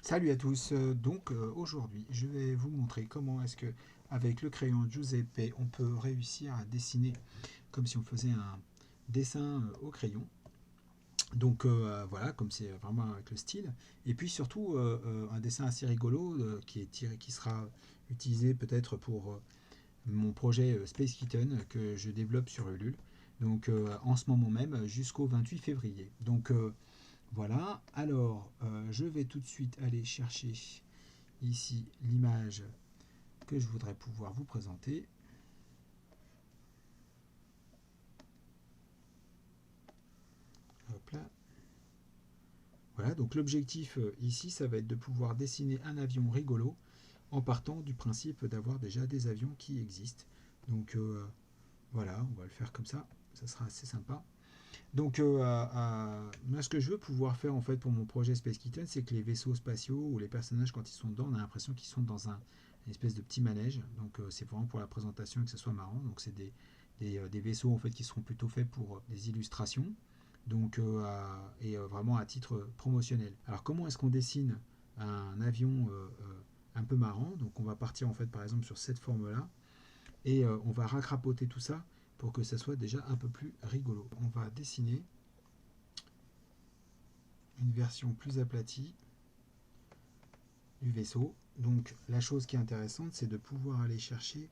Salut à tous, aujourd'hui je vais vous montrer comment est-ce que avec le crayon Giuseppe on peut réussir à dessiner comme si on faisait un dessin au crayon. Voilà, comme c'est vraiment avec le style. Et puis surtout un dessin assez rigolo qui sera utilisé peut-être pour mon projet Space Kitten que je développe sur Ulule. En ce moment même jusqu'au 28 février. Voilà, je vais tout de suite aller chercher ici l'image que je voudrais pouvoir vous présenter. Hop là. Voilà, donc l'objectif ici, ça va être de pouvoir dessiner un avion rigolo en partant du principe d'avoir déjà des avions qui existent. Donc voilà, on va le faire comme ça sera assez sympa. Moi, ce que je veux pouvoir faire en fait pour mon projet Space Kitten, c'est que les vaisseaux spatiaux ou les personnages, quand ils sont dedans, on a l'impression qu'ils sont dans une espèce de petit manège. C'est vraiment pour la présentation et que ce soit marrant. Donc, c'est des vaisseaux en fait qui seront plutôt faits pour des illustrations. Vraiment à titre promotionnel. Alors, comment est-ce qu'on dessine un avion un peu marrant? Donc, on va partir en fait par exemple sur cette forme-là et on va racrapoter tout ça pour que ça soit déjà un peu plus rigolo. On va dessiner une version plus aplatie du vaisseau. Donc la chose qui est intéressante, c'est de pouvoir aller chercher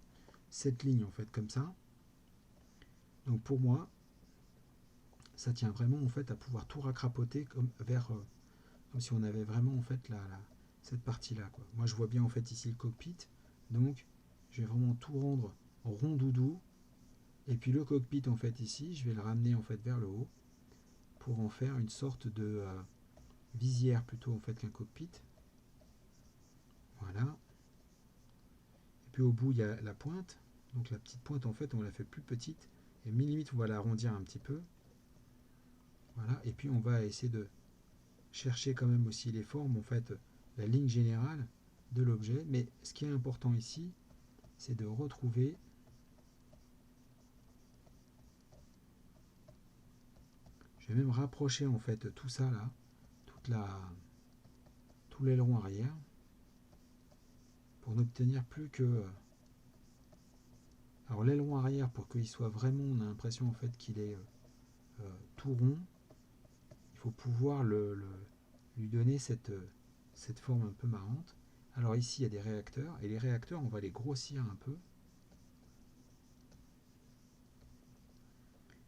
cette ligne en fait comme ça. Donc pour moi, ça tient vraiment en fait à pouvoir tout racrapoter comme si on avait vraiment en fait cette partie là quoi. Moi je vois bien en fait ici le cockpit. Donc je vais vraiment tout rendre en rond doudou. Et puis le cockpit en fait ici, je vais le ramener en fait vers le haut pour en faire une sorte de visière plutôt en fait qu'un cockpit. Voilà. Et puis au bout, il y a la pointe. Donc la petite pointe, en fait, on la fait plus petite. Et limite, on va l'arrondir un petit peu. Voilà. Et puis on va essayer de chercher quand même aussi les formes, en fait, la ligne générale de l'objet. Mais ce qui est important ici, c'est de retrouver. Je vais même rapprocher en fait tout ça là, tout l'aileron arrière, pour n'obtenir plus que. Alors l'aileron arrière, pour qu'il soit vraiment, on a l'impression en fait qu'il est tout rond. Il faut pouvoir lui donner cette forme un peu marrante. Alors ici, il y a des réacteurs, et les réacteurs, on va les grossir un peu.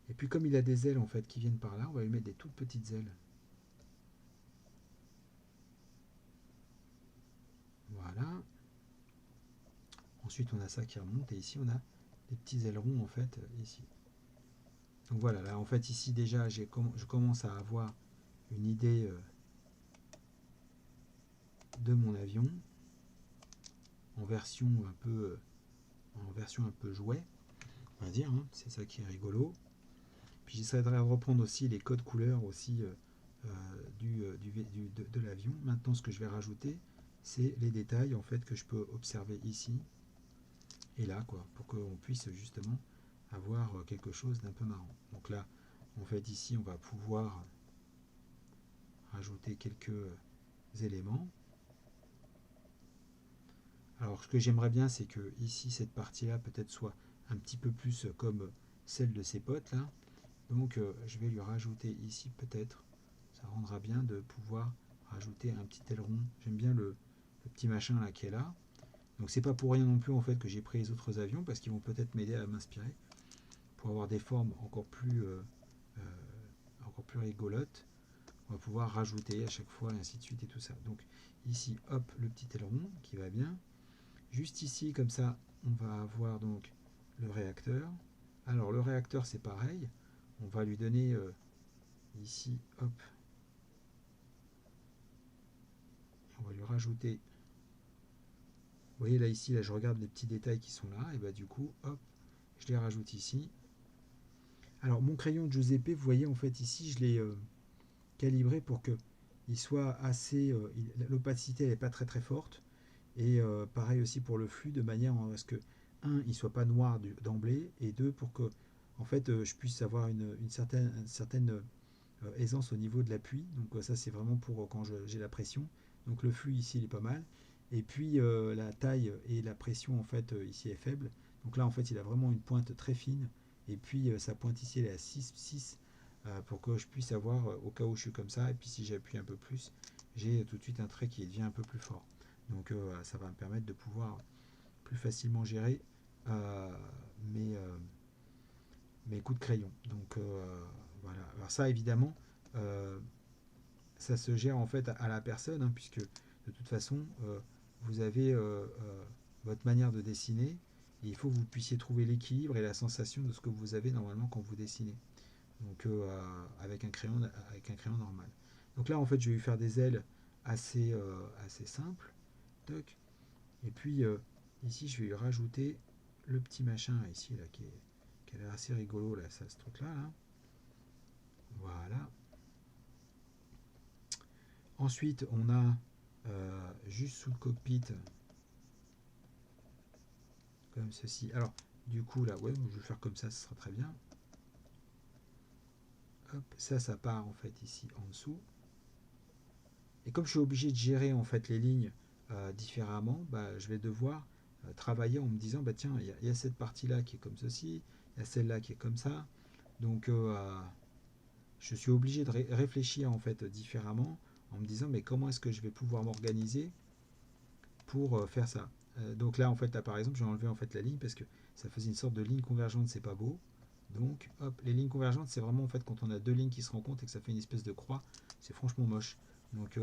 Et puis comme il a des ailes en fait qui viennent par là, on va lui mettre des toutes petites ailes. Voilà. Ensuite, on a ça qui remonte, et ici, on a des petits ailerons en fait ici. Donc voilà, là en fait ici déjà, je commence à avoir une idée de mon avion en version un peu jouet, on va dire, hein. C'est ça qui est rigolo. Puis j'essaierai de reprendre aussi les codes couleurs aussi de l'avion. Maintenant, ce que je vais rajouter, c'est les détails en fait que je peux observer ici et là, quoi, pour qu'on puisse justement avoir quelque chose d'un peu marrant. Donc là, en fait, ici, on va pouvoir rajouter quelques éléments. Alors, ce que j'aimerais bien, c'est que ici, cette partie-là, peut-être soit un petit peu plus comme celle de ses potes là. Je vais lui rajouter ici peut-être. Ça rendra bien de pouvoir rajouter un petit aileron. J'aime bien le petit machin là qui est là. Donc c'est pas pour rien non plus en fait que j'ai pris les autres avions parce qu'ils vont peut-être m'aider à m'inspirer pour avoir des formes euh, encore plus rigolotes. On va pouvoir rajouter à chaque fois et ainsi de suite et tout ça. Donc ici hop le petit aileron qui va bien. Juste ici comme ça on va avoir donc le réacteur. Alors le réacteur c'est pareil. On va lui donner ici hop. On va lui rajouter. Vous voyez là ici, là je regarde les petits détails qui sont là, et bah du coup, hop, je les rajoute ici. Alors mon crayon Giuseppe, vous voyez en fait ici, je l'ai calibré pour que il soit assez, l'opacité n'est pas très très forte, et pareil aussi pour le flux, de manière à ce que un, il soit pas noir d'emblée, et deux, pour que en fait je puisse avoir une certaine aisance au niveau de l'appui. Donc ça c'est vraiment pour quand j'ai la pression, Donc le flux ici il est pas mal. Et puis la taille et la pression en fait ici est faible. Donc là en fait il a vraiment une pointe très fine. Et puis sa pointe ici elle est à 6 pour que je puisse avoir au cas où je suis comme ça. Et puis si j'appuie un peu plus, j'ai tout de suite un trait qui devient un peu plus fort. Donc ça va me permettre de pouvoir plus facilement gérer euh, mes, euh, mes coups de crayon. Donc voilà. Alors ça évidemment, euh, ça se gère en fait à la personne, hein, puisque de toute façon, vous avez votre manière de dessiner, et il faut que vous puissiez trouver l'équilibre et la sensation de ce que vous avez normalement quand vous dessinez. Donc avec un crayon normal. Donc là en fait je vais lui faire des ailes assez simples. Toc. Et puis ici je vais lui rajouter le petit machin ici là qui a l'air assez rigolo là, ça, ce truc là. Voilà. Ensuite on a juste sous le cockpit comme ceci. Alors du coup là ouais je vais le faire comme ça, ce sera très bien. Hop, ça part en fait ici en dessous. Et comme je suis obligé de gérer en fait les lignes différemment, bah, je vais devoir travailler en me disant bah tiens, il y a cette partie là qui est comme ceci, il y a celle-là qui est comme ça. Donc je suis obligé de réfléchir en fait différemment en me disant mais comment est-ce que je vais pouvoir m'organiser pour faire ça. Donc là en fait là par exemple j'ai enlevé en fait la ligne parce que ça faisait une sorte de ligne convergente, c'est pas beau. Donc hop, les lignes convergentes c'est vraiment en fait quand on a deux lignes qui se rencontrent et que ça fait une espèce de croix, c'est franchement moche. Donc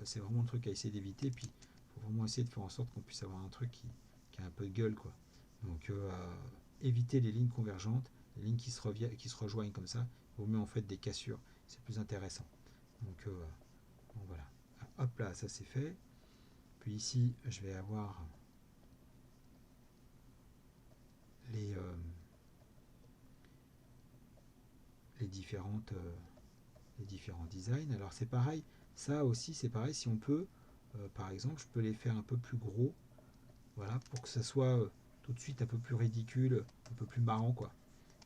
c'est vraiment le truc à essayer d'éviter. Puis il faut vraiment essayer de faire en sorte qu'on puisse avoir un truc qui a un peu de gueule quoi. Donc éviter les lignes convergentes, les lignes qui se rejoignent comme ça, il vaut mieux en fait des cassures, c'est plus intéressant. Donc bon, voilà. Hop là, ça c'est fait. Puis ici, je vais avoir les, euh, les, différentes, les différents designs. Alors c'est pareil, ça aussi c'est pareil, si on peut, par exemple, je peux les faire un peu plus gros, voilà, pour que ça soit tout de suite un peu plus ridicule, un peu plus marrant, quoi.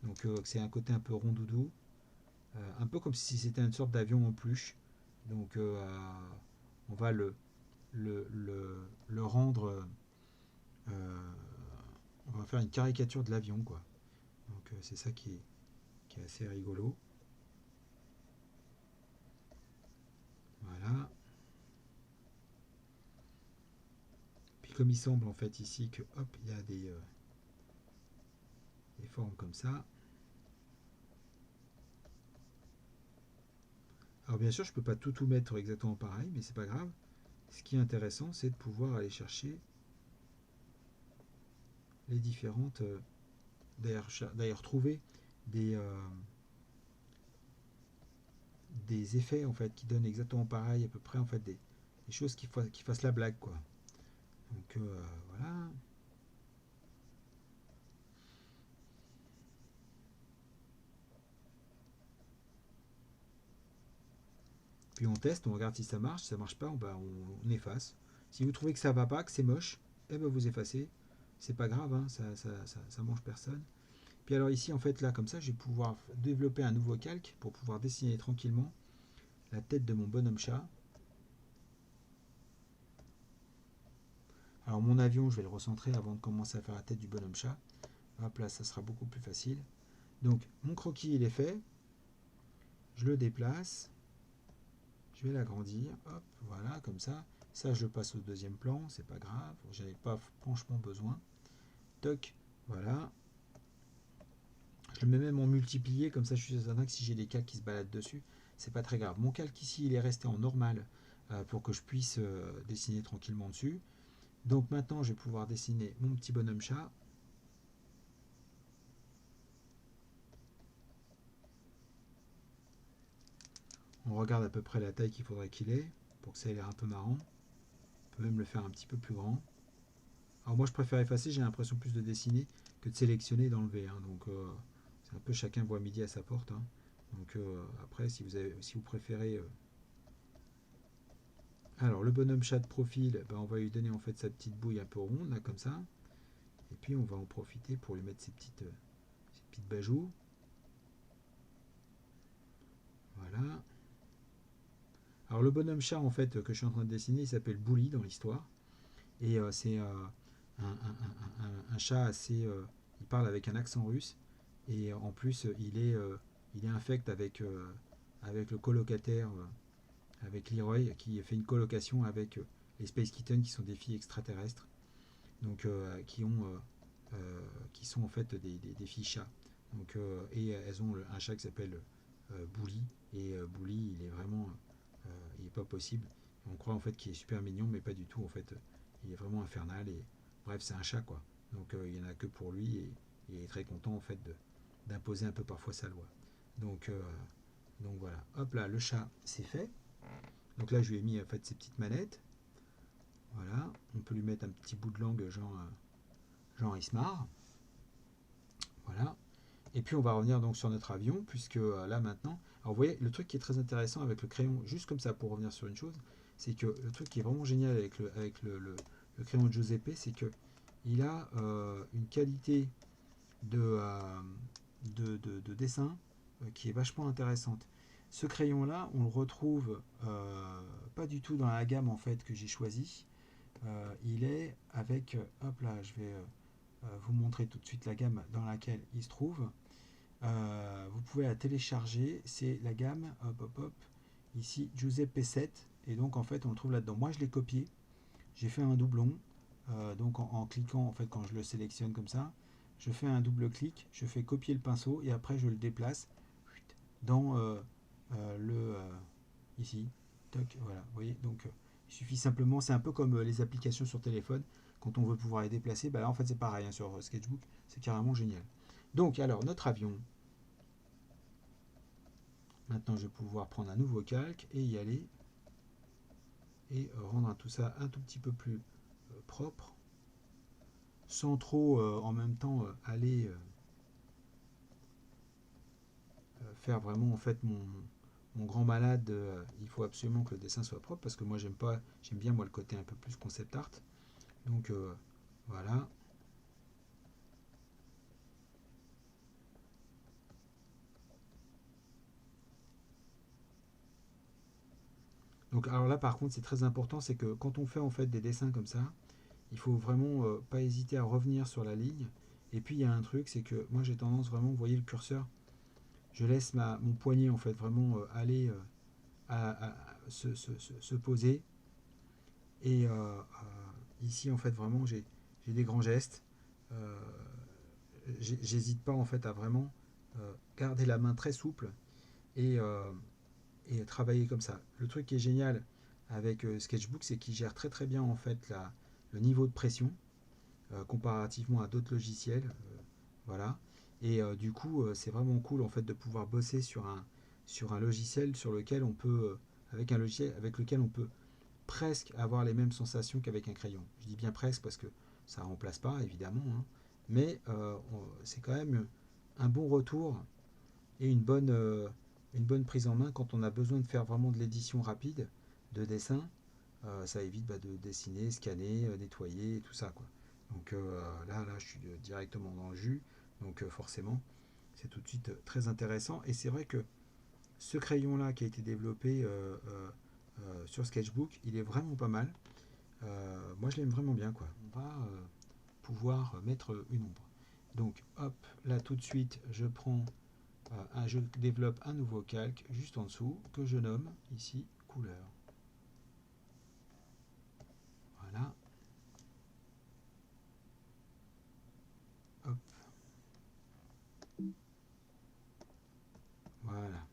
Donc c'est un côté un peu rondoudou, un peu comme si c'était une sorte d'avion en peluche. Donc on va le rendre, euh, on va faire une caricature de l'avion, quoi. Donc c'est ça qui est assez rigolo. Voilà. Puis comme il semble en fait ici que hop, il y a des formes comme ça. Alors bien sûr, je ne peux pas tout mettre exactement pareil, mais c'est pas grave. Ce qui est intéressant, c'est de pouvoir aller chercher les différentes, d'ailleurs trouver des, euh, des effets en fait qui donnent exactement pareil, à peu près en fait des choses qui fassent la blague quoi. Donc voilà. Puis on teste, on regarde si ça marche pas, on efface. Si vous trouvez que ça va pas, que c'est moche, eh ben vous effacez. C'est pas grave, hein, ça mange personne. Puis alors ici, en fait, là, comme ça, je vais pouvoir développer un nouveau calque pour pouvoir dessiner tranquillement la tête de mon bonhomme chat. Alors mon avion, je vais le recentrer avant de commencer à faire la tête du bonhomme chat. Hop là, ça sera beaucoup plus facile. Donc mon croquis, il est fait. Je le déplace. Je vais l'agrandir. Hop, voilà, comme ça. Ça, je le passe au deuxième plan. C'est pas grave. J'avais pas franchement besoin. Toc, voilà. Je le mets même en multiplié. Comme ça, je suis certain que si j'ai des calques qui se baladent dessus, c'est pas très grave. Mon calque ici, il est resté en normal pour que je puisse dessiner tranquillement dessus. Donc maintenant, je vais pouvoir dessiner mon petit bonhomme chat. On regarde à peu près la taille qu'il faudrait qu'il ait pour que ça ait l'air un peu marrant. On peut même le faire un petit peu plus grand. Alors moi, je préfère effacer, j'ai l'impression plus de dessiner que de sélectionner et d'enlever. Hein. Donc c'est un peu chacun voit midi à sa porte. Hein. Donc après, si vous préférez... Alors le bonhomme chat de profil, ben, on va lui donner en fait sa petite bouille un peu ronde, là, comme ça. Et puis on va en profiter pour lui mettre ses petites bajoux. Voilà. Alors le bonhomme chat en fait que je suis en train de dessiner, il s'appelle Bully dans l'histoire. Et c'est un chat assez... il parle avec un accent russe. Et en plus, il est infect avec le colocataire, avec Leroy, qui fait une colocation avec les Space Kittens, qui sont des filles extraterrestres. Donc, qui sont en fait des filles chats. Donc, et elles ont un chat qui s'appelle Bully. Et Bully, il est vraiment... il est pas possible. On croit en fait qu'il est super mignon, mais pas du tout. En fait, il est vraiment infernal. Et bref, c'est un chat, quoi. Donc, il n'y en a que pour lui. Et il est très content, en fait, d'imposer un peu parfois sa loi. Donc, donc voilà. Hop là, le chat, c'est fait. Donc là, je lui ai mis en fait ces petites manettes. Voilà. On peut lui mettre un petit bout de langue, genre il se marre. Voilà. Et puis on va revenir donc sur notre avion, puisque là maintenant, alors vous voyez, le truc qui est très intéressant avec le crayon, juste comme ça pour revenir sur une chose, c'est que le truc qui est vraiment génial avec le crayon de Giuseppe, c'est que il a une qualité de, de dessin qui est vachement intéressante. Ce crayon là, on le retrouve pas du tout dans la gamme en fait que j'ai choisie. Il est avec, hop là, je vais vous montrer tout de suite la gamme dans laquelle il se trouve. Vous pouvez la télécharger, c'est la gamme, hop hop hop, ici Giuseppe 7, et donc en fait on le trouve là-dedans. Moi je l'ai copié, j'ai fait un doublon, donc en cliquant en fait quand je le sélectionne comme ça, je fais un double clic, je fais copier le pinceau et après je le déplace dans ici, toc, voilà, vous voyez, donc il suffit simplement, c'est un peu comme les applications sur téléphone, quand on veut pouvoir les déplacer, bah là en fait c'est pareil, hein, sur Sketchbook, c'est carrément génial. Donc alors notre avion, maintenant je vais pouvoir prendre un nouveau calque et y aller et rendre tout ça un tout petit peu plus propre, sans trop en même temps aller faire vraiment en fait mon grand malade. Il faut absolument que le dessin soit propre parce que moi j'aime bien moi le côté un peu plus concept art. Donc voilà. Donc alors là par contre c'est très important, c'est que quand on fait en fait des dessins comme ça, il faut vraiment pas hésiter à revenir sur la ligne. Et puis il y a un truc, c'est que moi j'ai tendance vraiment, vous voyez le curseur, je laisse mon poignet en fait vraiment aller à se poser. Et ici en fait vraiment j'ai des grands gestes. Euh, J'hésite pas en fait à vraiment garder la main très souple et, travailler comme ça. Le truc qui est génial avec Sketchbook, c'est qu'il gère très très bien en fait le niveau de pression comparativement à d'autres logiciels. Voilà. Et du coup, c'est vraiment cool en fait de pouvoir bosser sur un logiciel sur lequel on peut, avec un logiciel avec lequel on peut presque avoir les mêmes sensations qu'avec un crayon. Je dis bien presque parce que ça ne remplace pas évidemment, hein, mais c'est quand même un bon retour et une bonne prise en main quand on a besoin de faire vraiment de l'édition rapide de dessin. Ça évite de dessiner, scanner, nettoyer, tout ça, quoi. Donc là, je suis directement dans le jus. Donc forcément, c'est tout de suite très intéressant. Et c'est vrai que ce crayon-là qui a été développé sur Sketchbook, il est vraiment pas mal. Moi, je l'aime vraiment bien, quoi. On va pouvoir mettre une ombre. Donc, hop, là tout de suite, je développe un nouveau calque juste en dessous que je nomme ici couleur. Voilà. Hop. Voilà.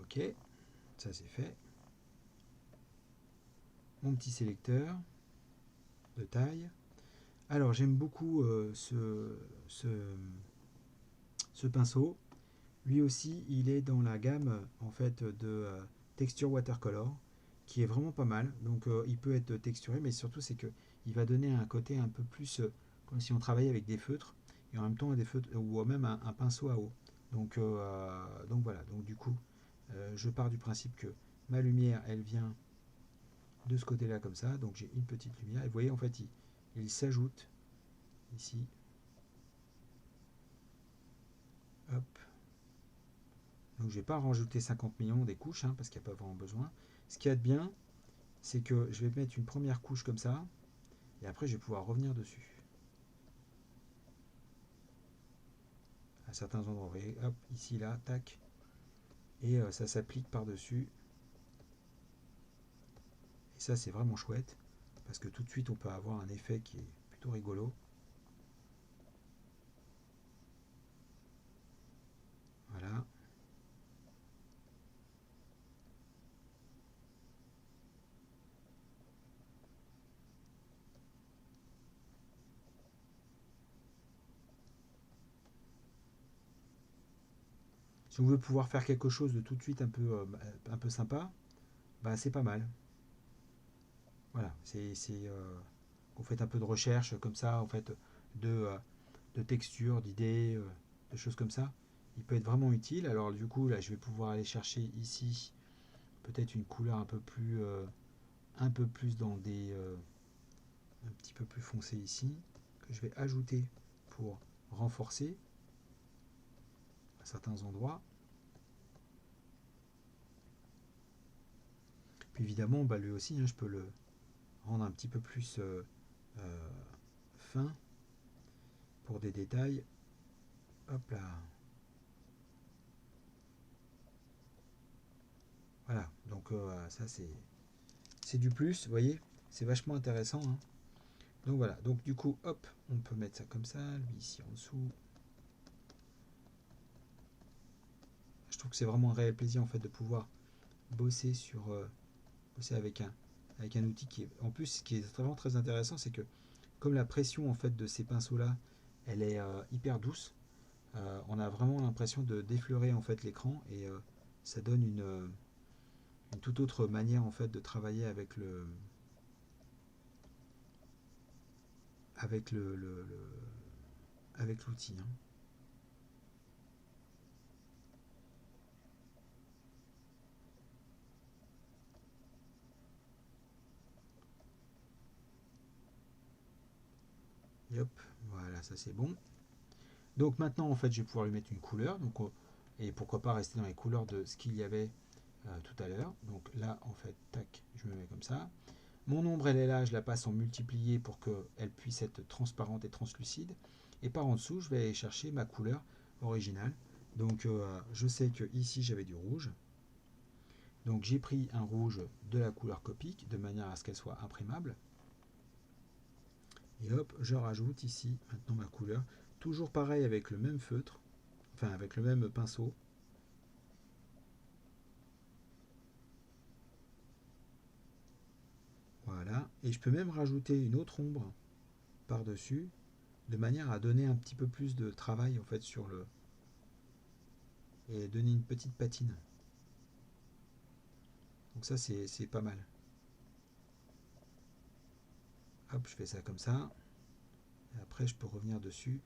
Ok, ça c'est fait. Mon petit sélecteur de taille. Alors j'aime beaucoup ce pinceau. Lui aussi, il est dans la gamme en fait de texture watercolor, qui est vraiment pas mal. Donc il peut être texturé, mais surtout c'est que il va donner un côté un peu plus comme si on travaillait avec des feutres et en même temps des feutres ou même un pinceau à eau. Donc voilà. Donc du coup, je pars du principe que ma lumière, elle vient de ce côté-là comme ça. Donc j'ai une petite lumière. Et vous voyez en fait, il s'ajoute ici. Hop. Donc je ne vais pas rajouter 50 millions des couches, hein, parce qu'il n'y a pas vraiment besoin. Ce qu'il y a de bien, c'est que je vais mettre une première couche comme ça, et après je vais pouvoir revenir dessus. À certains endroits, vous voyez, hop, ici, là, tac, et ça s'applique par-dessus. Et ça, c'est vraiment chouette, parce que tout de suite, on peut avoir un effet qui est plutôt rigolo. Voilà. Si on veut pouvoir faire quelque chose de tout de suite un peu sympa, bah, c'est pas mal. Voilà, vous faites un peu de recherche comme ça, en fait, de, euh, de textures, d'idées, de choses comme ça. Il peut être vraiment utile. Alors du coup, là, je vais pouvoir aller chercher ici peut-être une couleur un peu plus dans un petit peu plus foncé ici, que je vais ajouter pour renforcer à certains endroits. Puis évidemment, bah, lui aussi, hein, je peux le rendre un petit peu plus euh, fin pour des détails. Hop là. Voilà, donc ça c'est du plus, vous voyez, c'est vachement intéressant, hein. Donc voilà, donc du coup, hop, on peut mettre ça comme ça, lui ici en dessous. Je trouve que c'est vraiment un réel plaisir en fait de pouvoir bosser bosser avec un outil qui est, en plus, ce qui est vraiment très intéressant, c'est que comme la pression en fait de ces pinceaux là, elle est hyper douce, on a vraiment l'impression de d'effleurer en fait l'écran et ça donne une toute autre manière en fait de travailler avec avec l'outil, hein. Et hop, voilà, ça c'est bon. Donc maintenant, en fait, je vais pouvoir lui mettre une couleur. Donc, et pourquoi pas rester dans les couleurs de ce qu'il y avait tout à l'heure. Donc là, en fait, tac, je me mets comme ça. Mon ombre, elle est là, je la passe en multiplié pour qu'elle puisse être transparente et translucide. Et par en dessous, je vais aller chercher ma couleur originale. Donc je sais que ici j'avais du rouge. Donc j'ai pris un rouge de la couleur Copic de manière à ce qu'elle soit imprimable. Et hop, je rajoute ici maintenant ma couleur. Toujours pareil avec le même feutre, enfin avec le même pinceau. Voilà. Et je peux même rajouter une autre ombre par-dessus, de manière à donner un petit peu plus de travail en fait sur le. Et donner une petite patine. Donc ça c'est pas mal. Hop, je fais ça comme ça. Et après je peux revenir dessus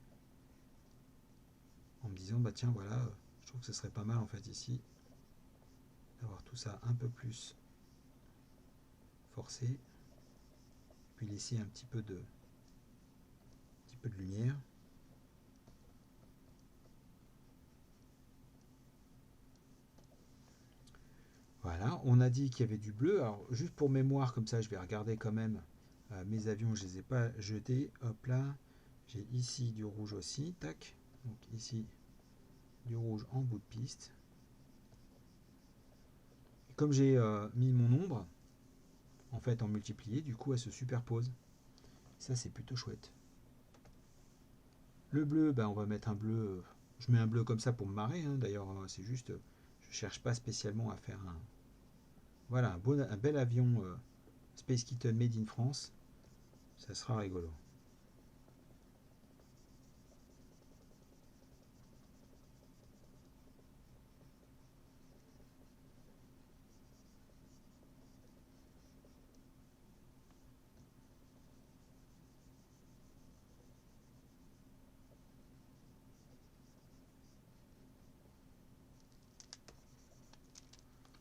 en me disant bah tiens voilà, je trouve que ce serait pas mal en fait ici d'avoir tout ça un peu plus forcé. Puis laisser un petit peu de lumière. Voilà, on a dit qu'il y avait du bleu. Alors, juste pour mémoire, comme ça, je vais regarder quand même mes avions, je ne les ai pas jetés. Hop là, j'ai ici du rouge aussi. Tac. Donc ici, du rouge en bout de piste. Et comme j'ai mis mon ombre, en fait, en multiplié, du coup, elle se superpose. Ça, c'est plutôt chouette. Le bleu, ben, on va mettre un bleu. Je mets un bleu comme ça pour me marrer, hein. D'ailleurs, c'est juste, je cherche pas spécialement à faire un. Voilà, un bel avion Space Kitten Made in France. Ça sera rigolo.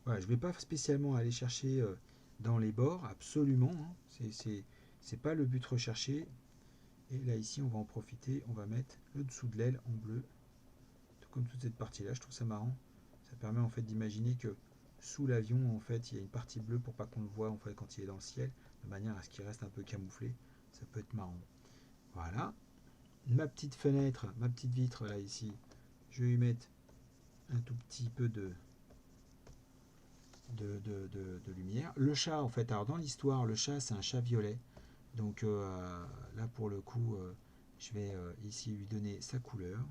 Voilà, je ne vais pas spécialement aller chercher dans les bords, absolument, hein. C'est pas le but recherché. Et là, ici, on va en profiter. On va mettre le dessous de l'aile en bleu. Tout comme toute cette partie-là. Je trouve ça marrant. Ça Ça permet en fait d'imaginer que sous l'avion, en fait, il y a une partie bleue pour pas qu'on le voit en fait quand il est dans le ciel, de manière à ce qu'il reste un peu camouflé. Ça peut être marrant. Voilà. Ma petite fenêtre, ma petite vitre là ici, je vais lui mettre un tout petit peu de lumière. Le chat, en fait, alors dans l'histoire, le chat c'est un chat violet. Donc là pour le coup, je vais ici lui donner sa couleur.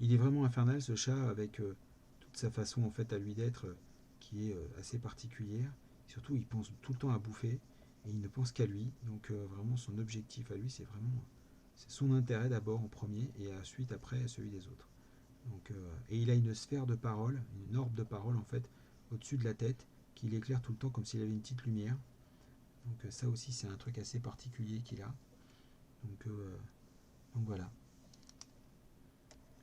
Il est vraiment infernal ce chat avec toute sa façon en fait à lui d'être qui est assez particulière. Surtout il pense tout le temps à bouffer et il ne pense qu'à lui. Donc vraiment son objectif à lui c'est son intérêt d'abord en premier et ensuite après celui des autres. Donc, et il a une sphère de parole, une orbe de parole en fait au-dessus de la tête qui l'éclaire tout le temps comme s'il avait une petite lumière. Donc ça aussi c'est un truc assez particulier qu'il a. Donc, euh, donc voilà.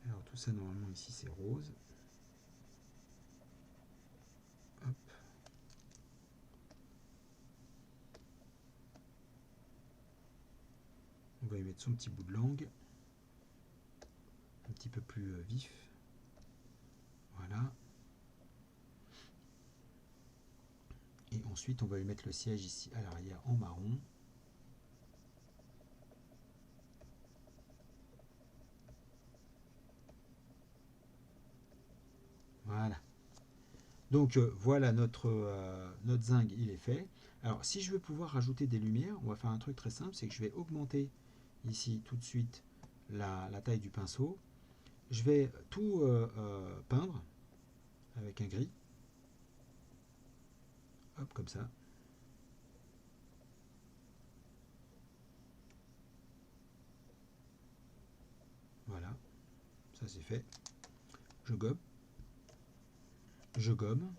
Alors tout ça normalement ici c'est rose. Hop. On va y mettre son petit bout de langue, un petit peu plus vif. Voilà. Et ensuite, on va lui mettre le siège ici à l'arrière en marron. Voilà. Donc voilà notre zinc, il est fait. Alors si je veux pouvoir rajouter des lumières, on va faire un truc très simple, c'est que je vais augmenter ici tout de suite la taille du pinceau. Je vais tout peindre avec un gris. Hop, comme ça. Voilà, ça c'est fait. Je gomme. Je gomme.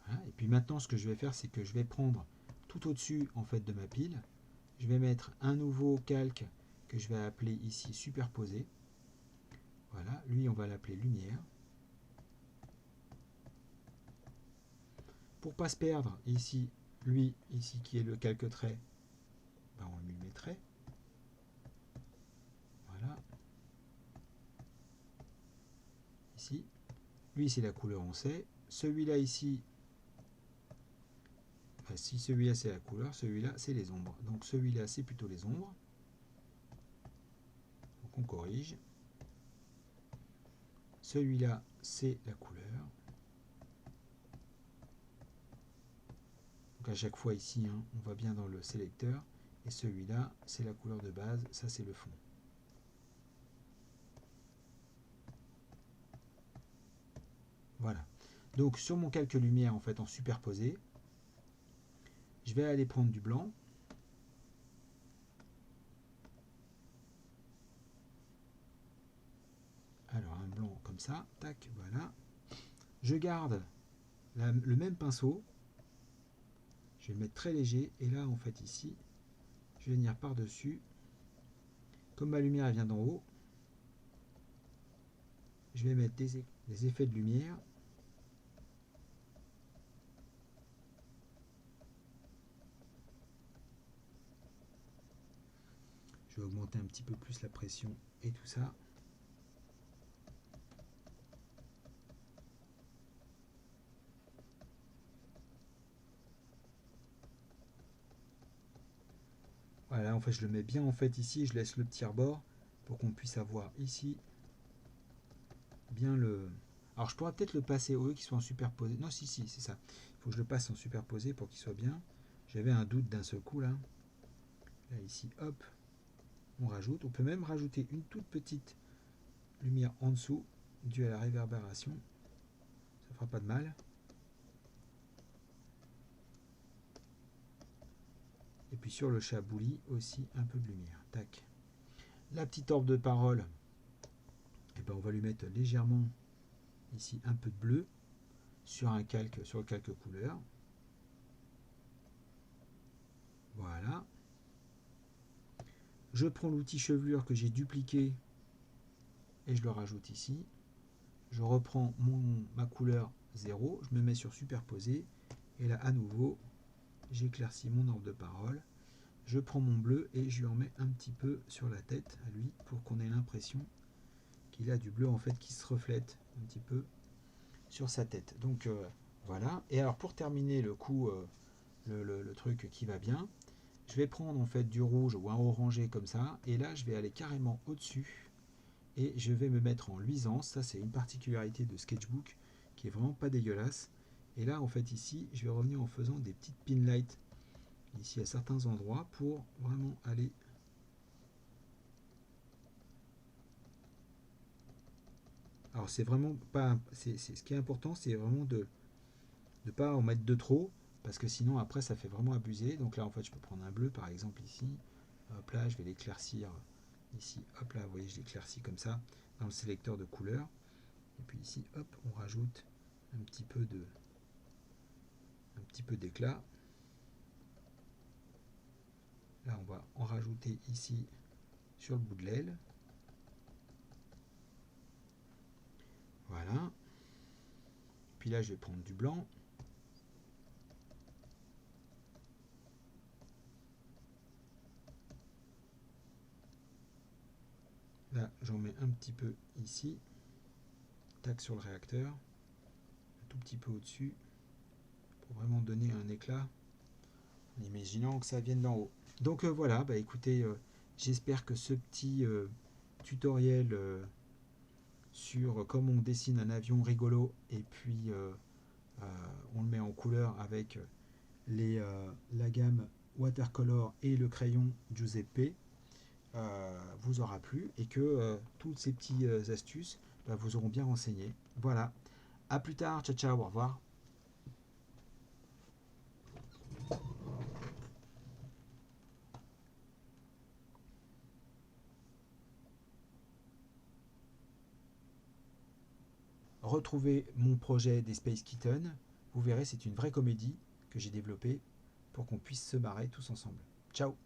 Voilà. Et puis maintenant, ce que je vais faire, c'est que je vais prendre tout au-dessus en fait de ma pile. Je vais mettre un nouveau calque que je vais appeler ici superposé. Voilà, lui on va l'appeler lumière. Pour pas se perdre, ici, lui, ici qui est le calque trait, ben on lui mettrait. Voilà. Ici. Lui c'est la couleur, on sait. Celui-là ici, ben, si celui-là c'est la couleur, celui-là c'est les ombres. Donc celui-là c'est plutôt les ombres. Donc on corrige. Celui-là c'est la couleur. Donc à chaque fois ici, hein, on va bien dans le sélecteur. Et celui-là, c'est la couleur de base, ça c'est le fond. Voilà. Donc sur mon calque lumière, en fait, en superposé, je vais aller prendre du blanc. Alors un blanc comme ça, tac, voilà. Je garde le même pinceau. Je vais le mettre très léger. Et là, en fait, ici, je vais venir par-dessus. Comme ma lumière elle vient d'en haut, je vais mettre des effets de lumière. Je vais augmenter un petit peu plus la pression et tout ça. Voilà, en fait, je le mets bien en fait ici. Je laisse le petit rebord pour qu'on puisse avoir ici bien le. Alors, je pourrais peut-être le passer au lieu qu'il soit en superposé. Non, si, si, c'est ça. Il faut que je le passe en superposé pour qu'il soit bien. J'avais un doute d'un seul coup là. Là, ici, hop, on rajoute. On peut même rajouter une toute petite lumière en dessous due à la réverbération. Ça fera pas de mal. Et puis sur le chabouli aussi un peu de lumière. Tac. La petite orbe de parole, eh ben on va lui mettre légèrement ici un peu de bleu sur un calque, sur le calque couleur. Voilà. Je prends l'outil chevelure que j'ai dupliqué et je le rajoute ici. je reprends ma couleur 0, je me mets sur superposer, et là à nouveau, j'éclaircis mon ordre de parole, je prends mon bleu et je lui en mets un petit peu sur la tête à lui, pour qu'on ait l'impression qu'il a du bleu en fait qui se reflète un petit peu sur sa tête. Donc voilà, et alors pour terminer le coup, le truc qui va bien, je vais prendre en fait du rouge ou un orangé comme ça, et là je vais aller carrément au-dessus, et je vais me mettre en luisance. Ça c'est une particularité de Sketchbook qui est vraiment pas dégueulasse. Et là en fait ici je vais revenir en faisant des petites pin lights ici à certains endroits pour vraiment aller alors c'est vraiment pas ce qui est important, c'est vraiment de ne pas en mettre de trop, parce que sinon après ça fait vraiment abuser. Donc là en fait je peux prendre un bleu par exemple ici, hop là je vais l'éclaircir ici, hop là vous voyez je l'éclaircis comme ça dans le sélecteur de couleurs. Et puis ici, hop, on rajoute un petit peu d'éclat. Là, on va en rajouter ici sur le bout de l'aile. Voilà. Puis là, je vais prendre du blanc. Là, j'en mets un petit peu ici. Tac sur le réacteur. Un tout petit peu au-dessus. Pour vraiment donner un éclat. En imaginant que ça vienne d'en haut. Donc voilà, bah écoutez, j'espère que ce petit tutoriel sur comment on dessine un avion rigolo et puis on le met en couleur avec la gamme watercolor et le crayon Giuseppe vous aura plu et que toutes ces petites astuces vous auront bien renseigné. Voilà, à plus tard, ciao ciao, au revoir. Retrouvez mon projet des Space Kittens, vous verrez c'est une vraie comédie que j'ai développée pour qu'on puisse se marrer tous ensemble. Ciao.